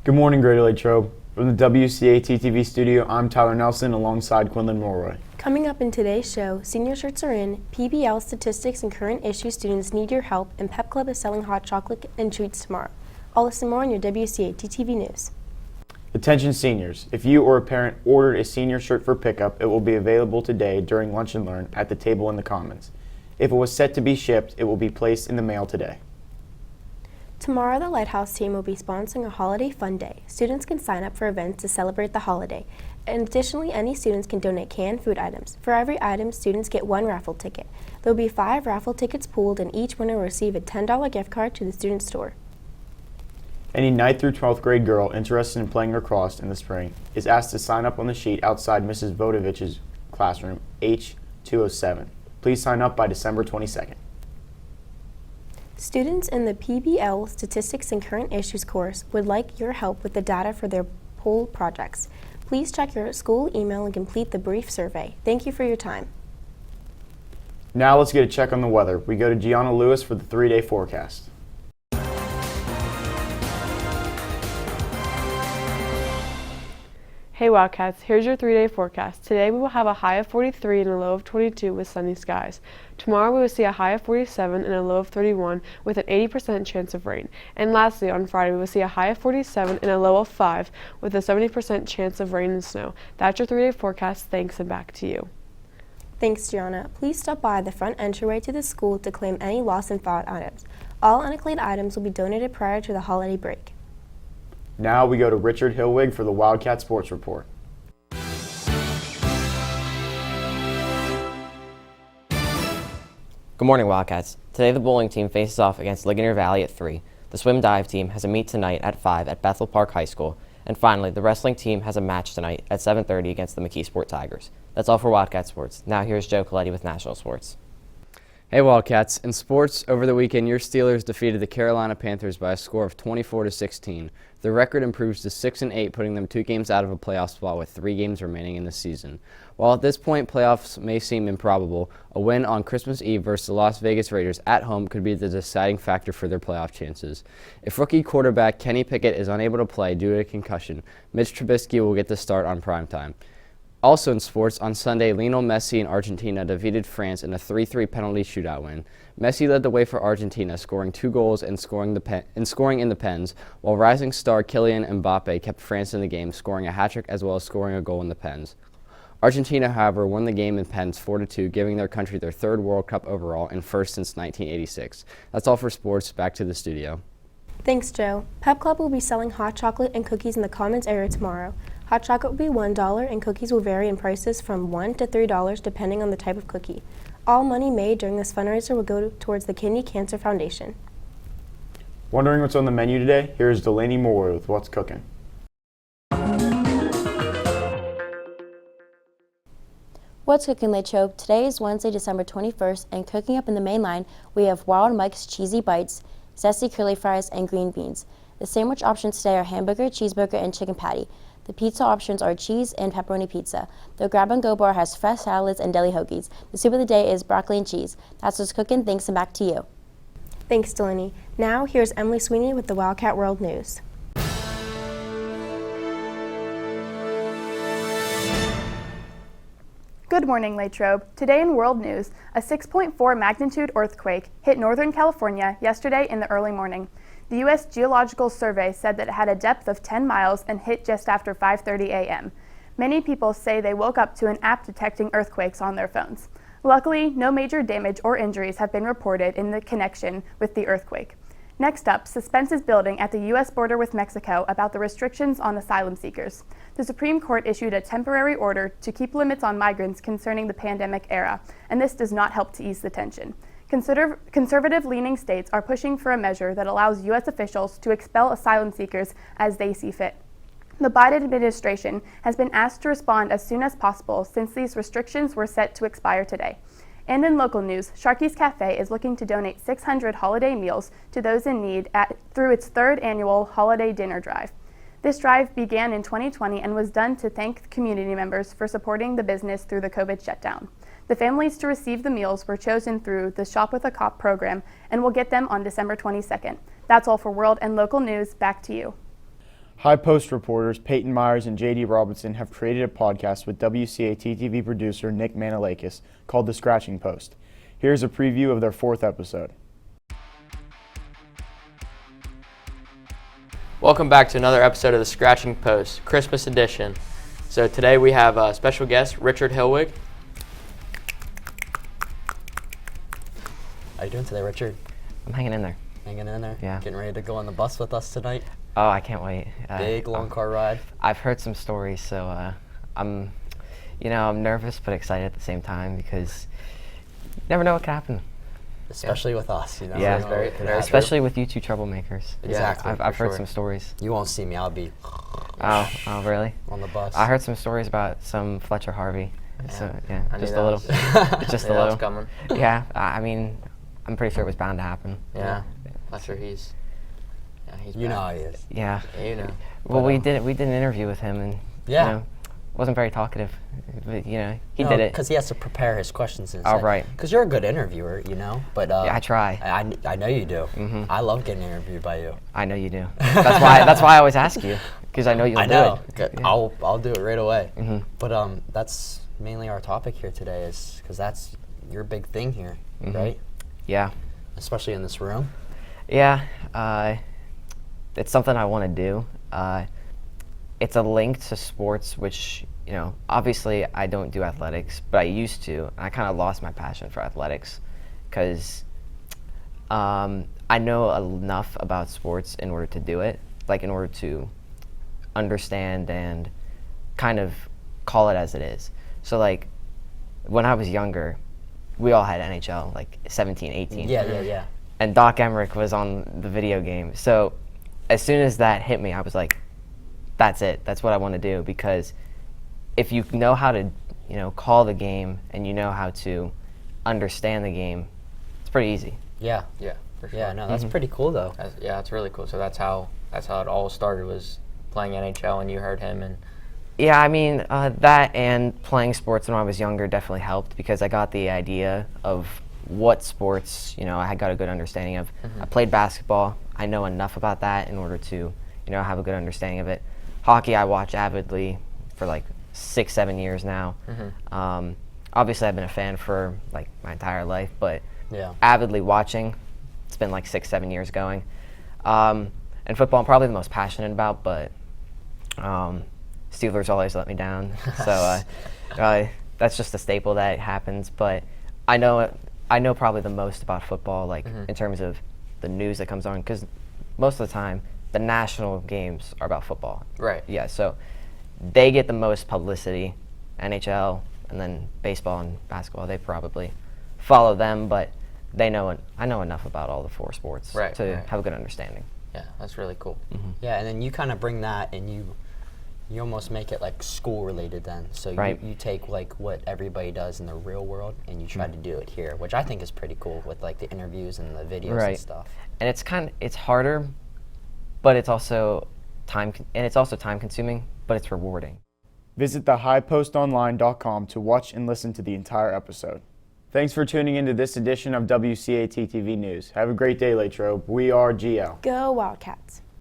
Good morning, Greater Latrobe. From the WCAT TV studio, I'm Tyler Nelson alongside Quinlan Mulroy. Coming up in today's show, senior shirts are in, PBL statistics and current issue students need your help, and Pep Club is selling hot chocolate and treats tomorrow. All this and more on your WCAT TV news. Attention seniors, if you or a parent ordered a senior shirt for pickup, it will be available today during Lunch and Learn at the table in the Commons. If it was set to be shipped, it will be placed in the mail today. Tomorrow, the Lighthouse team will be sponsoring a holiday fun day. Students can sign up for events to celebrate the holiday. And additionally, any students can donate canned food items. For every item, students get one raffle ticket. There will be 5 raffle tickets pooled, and each winner will receive a $10 gift card to the student store. Any 9th through 12th grade girl interested in playing lacrosse in the spring is asked to sign up on the sheet outside Mrs. Vodovich's classroom, H207. Please sign up by December 22nd. Students in the PBL Statistics and Current Issues course would like your help with the data for their poll projects. Please check your school email and complete the brief survey. Thank you for your time. Now let's get a check on the weather. We go to Gianna Lewis for the 3-day forecast. Hey Wildcats, here's your 3-day forecast. Today we will have a high of 43 and a low of 22 with sunny skies. Tomorrow we will see a high of 47 and a low of 31 with an 80% chance of rain. And lastly, on Friday we will see a high of 47 and a low of 5 with a 70% chance of rain and snow. That's your 3-day forecast. Thanks, and back to you. Thanks, Gianna. Please stop by the front entryway to the school to claim any lost and found items. All unclaimed items will be donated prior to the holiday break. Now we go to Richard Hillwig for the Wildcat Sports Report. Good morning, Wildcats. Today the bowling team faces off against Ligonier Valley at 3. The swim dive team has a meet tonight at 5 at Bethel Park High School. And finally, the wrestling team has a match tonight at 7:30 against the McKeesport Tigers. That's all for Wildcat Sports. Now here's Joe Coletti with National Sports. Hey Wildcats, in sports, over the weekend your Steelers defeated the Carolina Panthers by a score of 24-16. Their record improves to 6-8, putting them 2 games out of a playoff spot with 3 games remaining in the season. While at this point playoffs may seem improbable, a win on Christmas Eve versus the Las Vegas Raiders at home could be the deciding factor for their playoff chances. If rookie quarterback Kenny Pickett is unable to play due to a concussion, Mitch Trubisky will get the start on primetime. Also in sports, on Sunday, Lionel Messi and Argentina defeated France in a 3-3 penalty shootout win. Messi led the way for Argentina, scoring 2 goals and scoring in the pens, while rising star Kylian Mbappe kept France in the game, scoring a hat-trick as well as scoring a goal in the pens. Argentina, however, won the game in pens 4-2, giving their country their 3rd World Cup overall and first since 1986. That's all for sports. Back to the studio. Thanks, Joe. Pep Club will be selling hot chocolate and cookies in the Commons area tomorrow. Hot chocolate will be $1 and cookies will vary in prices from $1 to $3 depending on the type of cookie. All money made during this fundraiser will go towards the Kidney Cancer Foundation. Wondering what's on the menu today? Here's Delaney Moore with What's Cooking. What's cooking, Latrobe? Today is Wednesday, December 21st, and cooking up in the main line, we have Wild Mike's Cheesy Bites, zesty curly fries, and green beans. The sandwich options today are hamburger, cheeseburger, and chicken patty. The pizza options are cheese and pepperoni pizza. The grab-and-go bar has fresh salads and deli hoagies. The soup of the day is broccoli and cheese. That's what's cooking. Thanks, and back to you. Thanks, Delaney. Now, here's Emily Sweeney with the Wildcat World News. Good morning, Latrobe. Today in World News, a 6.4 magnitude earthquake hit Northern California yesterday in the early morning. The U.S. Geological Survey said that it had a depth of 10 miles and hit just after 5:30 a.m. Many people say they woke up to an app detecting earthquakes on their phones. Luckily, no major damage or injuries have been reported in the connection with the earthquake. Next up, suspense is building at the U.S. border with Mexico about the restrictions on asylum seekers. The Supreme Court issued a temporary order to keep limits on migrants concerning the pandemic era, and this does not help to ease the tension. Conservative-leaning states are pushing for a measure that allows U.S. officials to expel asylum seekers as they see fit. The Biden administration has been asked to respond as soon as possible since these restrictions were set to expire today. And in local news, Sharky's Cafe is looking to donate 600 holiday meals to those in need through its 3rd annual holiday dinner drive. This drive began in 2020 and was done to thank community members for supporting the business through the COVID shutdown. The families to receive the meals were chosen through the Shop with a Cop program and will get them on December 22nd. That's all for world and local news. Back to you. High Post reporters Peyton Myers and J.D. Robinson have created a podcast with WCAT-TV producer Nick Manalakis called The Scratching Post. Here's a preview of their 4th episode. Welcome back to another episode of The Scratching Post, Christmas edition. So today we have a special guest, Richard Hillwig. How you doing today, Richard? I'm hanging in there. Hanging in there? Yeah. Getting ready to go on the bus with us tonight? Oh, I can't wait. Big, long car ride? I've heard some stories, so I'm nervous but excited at the same time because you never know what could happen. Especially with us, you know? Yeah, You know what could happen. especially with you two troublemakers. Exactly. I've heard sure. some stories. You won't see me. I'll be Oh, really? on the bus. I heard some stories about some Fletcher Harvey. So yeah, I knew just that a little. was- Just yeah, a that was little. coming. Yeah, I mean, I'm pretty sure it was bound to happen. Yeah, Fletcher, he's You know bad. how he is. Yeah. Yeah, you know. Well, But, we did an interview with him, and Yeah. you know, wasn't very talkative. But, you know, he did it. Because he has to prepare his questions. Oh, right. Because you're a good interviewer, you know? But Yeah, I try. I know you do. Mhm. I love getting interviewed by you. I know you do. That's why I always ask you, because I know you'll I do know. it. Good. Yeah. I'll do it right away. Mhm. But that's mainly our topic here today, is because that's your big thing here, Mhm. right? Yeah. Especially in this room. Yeah, it's something I want to do. It's a link to sports, which, you know, obviously I don't do athletics, but I used to. I kind of lost my passion for athletics because I know enough about sports in order to do it, like in order to understand and kind of call it as it is. So, like, when I was younger, we all had NHL, like 17, 18. Yeah. And Doc Emmerich was on the video game. So as soon as that hit me, I was like, that's it. That's what I want to do. Because if you know how to, you know, call the game and you know how to understand the game, it's pretty easy. Yeah. For sure. Yeah, no, that's Mhm. pretty cool though. Yeah, it's really cool. So that's how it all started, was playing NHL, and you heard him, and Yeah, I mean, that and playing sports when I was younger definitely helped because I got the idea of what sports, you know, I had got a good understanding of. I played basketball. I know enough about that in order to, you know, have a good understanding of it. Hockey, I watch avidly for like 6-7 years now. Obviously, I've been a fan for like my entire life, but Yeah. avidly watching, it's been like 6-7 years going. And football, I'm probably the most passionate about, but Steelers always let me down. So that's just a staple that happens. But I know probably the most about football, like in terms of the news that comes on, because most of the time the national games are about football. right. Yeah, so they get the most publicity. NHL and then baseball and basketball, they probably follow them, but I know enough about all the 4 sports Right, to right. have a good understanding. Yeah, that's really cool. Yeah, and then you kind of bring that and you almost make it like school related then. So Right. you take like what everybody does in the real world and you try to do it here, which I think is pretty cool with like the interviews and the videos and Right. stuff. And it's harder, but it's also time consuming, but it's rewarding. Visit thehighpostonline.com to watch and listen to the entire episode. Thanks for tuning into this edition of WCAT TV News. Have a great day, Latrobe. We are GL. Go Wildcats!